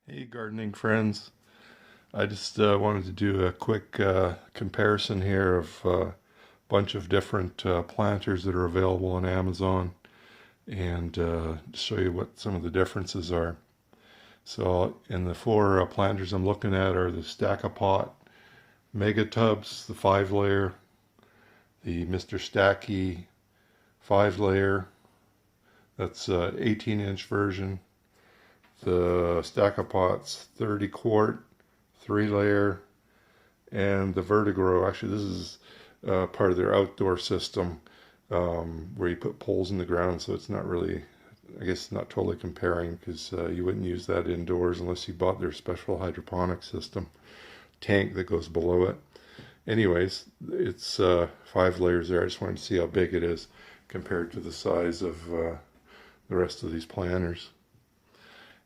Hey gardening friends, I just wanted to do a quick comparison here of a bunch of different planters that are available on Amazon and show you what some of the differences are. So in the four planters I'm looking at are the Stackapot Megatubs, the 5-layer, the Mr. Stacky 5-layer, that's 18-inch version, the Stackapots 30 quart 3-layer, and the Vertigro. Actually, this is part of their outdoor system where you put poles in the ground, so it's not really, I guess, not totally comparing because you wouldn't use that indoors unless you bought their special hydroponic system tank that goes below it. Anyways, it's 5 layers there. I just wanted to see how big it is compared to the size of the rest of these planters.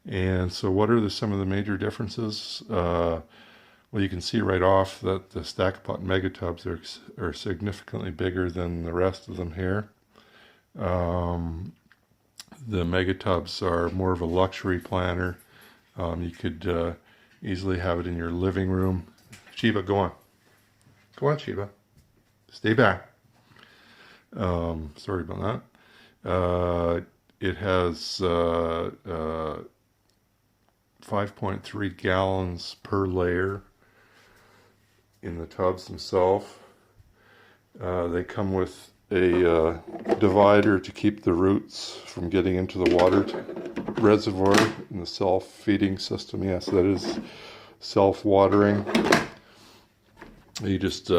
And so what are some of the major differences? Well, you can see right off that the Stackapot Megatubs are significantly bigger than the rest of them here. The Megatubs are more of a luxury planter. You could easily have it in your living room. Sheba, go on. Go on, Sheba. Stay back. Sorry about that. It has 5.3 gallons per layer in the tubs themselves. They come with a divider to keep the roots from getting into the water reservoir in the self-feeding system. Yes, that is self-watering. You just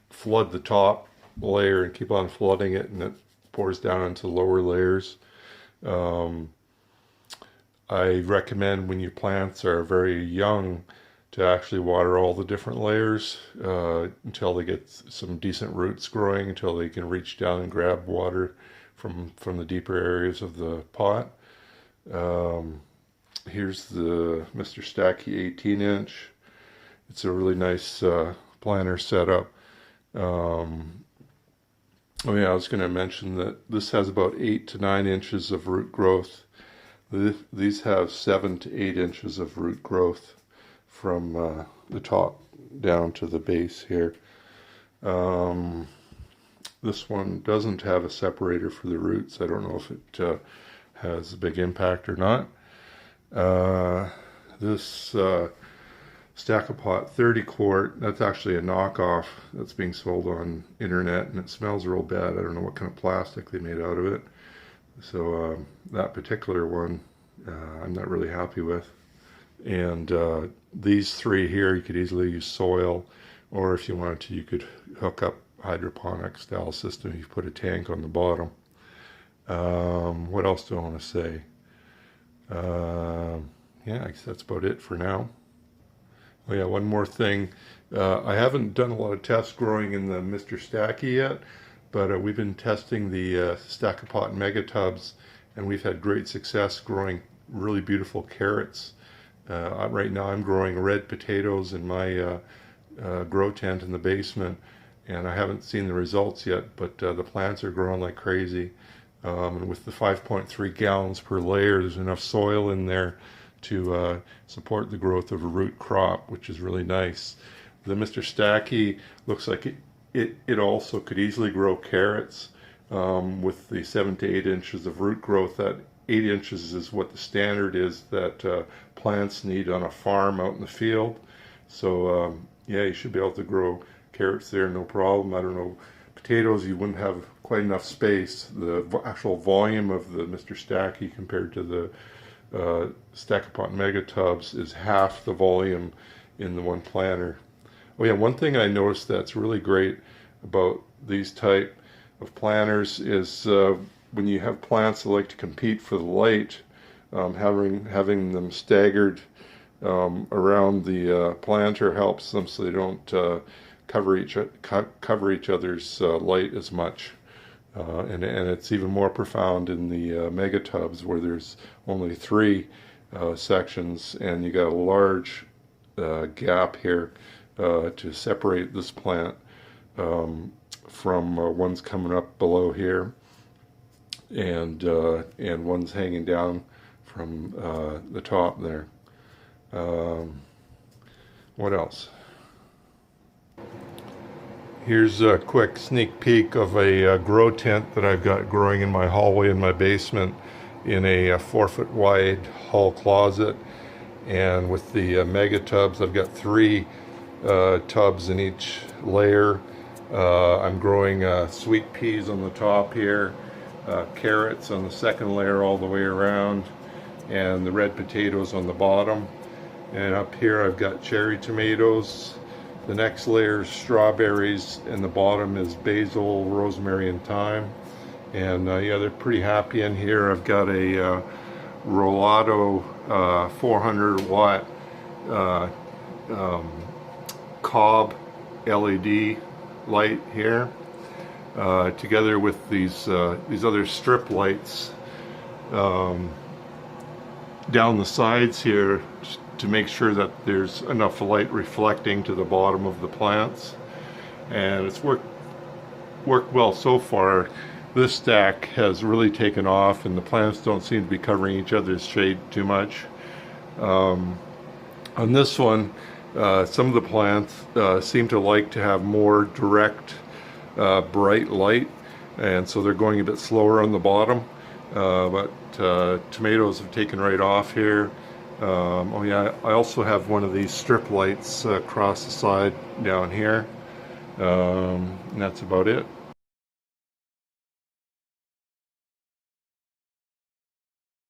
flood the top layer and keep on flooding it, and it pours down into lower layers. I recommend when your plants are very young to actually water all the different layers until they get some decent roots growing, until they can reach down and grab water from the deeper areas of the pot. Here's the Mr. Stacky 18-inch. It's a really nice planter setup. Oh yeah, I was going to mention that this has about 8 to 9 inches of root growth. These have 7 to 8 inches of root growth from the top down to the base here. This one doesn't have a separator for the roots. I don't know if it has a big impact or not. This Stackapot 30 quart, that's actually a knockoff that's being sold on internet, and it smells real bad. I don't know what kind of plastic they made out of it. So that particular one I'm not really happy with. And these three here, you could easily use soil, or if you wanted to, you could hook up hydroponic style system. You put a tank on the bottom. What else do I want to say? Yeah, I guess that's about it for now. Oh yeah, one more thing. I haven't done a lot of tests growing in the Mr. Stacky yet, but we've been testing the Stackapot Megatubs, and we've had great success growing really beautiful carrots. Right now I'm growing red potatoes in my grow tent in the basement, and I haven't seen the results yet, but the plants are growing like crazy. And with the 5.3 gallons per layer, there's enough soil in there to support the growth of a root crop, which is really nice. The Mr. Stacky looks like it also could easily grow carrots with the 7 to 8 inches of root growth. That 8 inches is what the standard is that plants need on a farm out in the field. So yeah, you should be able to grow carrots there, no problem. I don't know, potatoes, you wouldn't have quite enough space. The actual volume of the Mr. Stacky compared to the Stackapot Megatubs is half the volume in the one planter. Oh yeah, one thing I noticed that's really great about these type of planters is when you have plants that like to compete for the light, having them staggered around the planter helps them so they don't cover each other's light as much. And it's even more profound in the Megatubs, where there's only 3 sections, and you got a large gap here to separate this plant from ones coming up below here, and one's hanging down from the top there. What else? Here's a quick sneak peek of a grow tent that I've got growing in my hallway in my basement in a 4-foot wide hall closet. And with the Megatubs, I've got 3 tubs in each layer. I'm growing sweet peas on the top here, carrots on the second layer all the way around, and the red potatoes on the bottom. And up here I've got cherry tomatoes. The next layer is strawberries, and the bottom is basil, rosemary, and thyme. And yeah, they're pretty happy in here. I've got a Rolado 400 watt cob LED light here, together with these other strip lights down the sides here to make sure that there's enough light reflecting to the bottom of the plants. And it's worked well so far. This stack has really taken off, and the plants don't seem to be covering each other's shade too much. On this one, some of the plants seem to like to have more direct, bright light, and so they're going a bit slower on the bottom. But tomatoes have taken right off here. Oh yeah, I also have one of these strip lights across the side down here. And that's about it.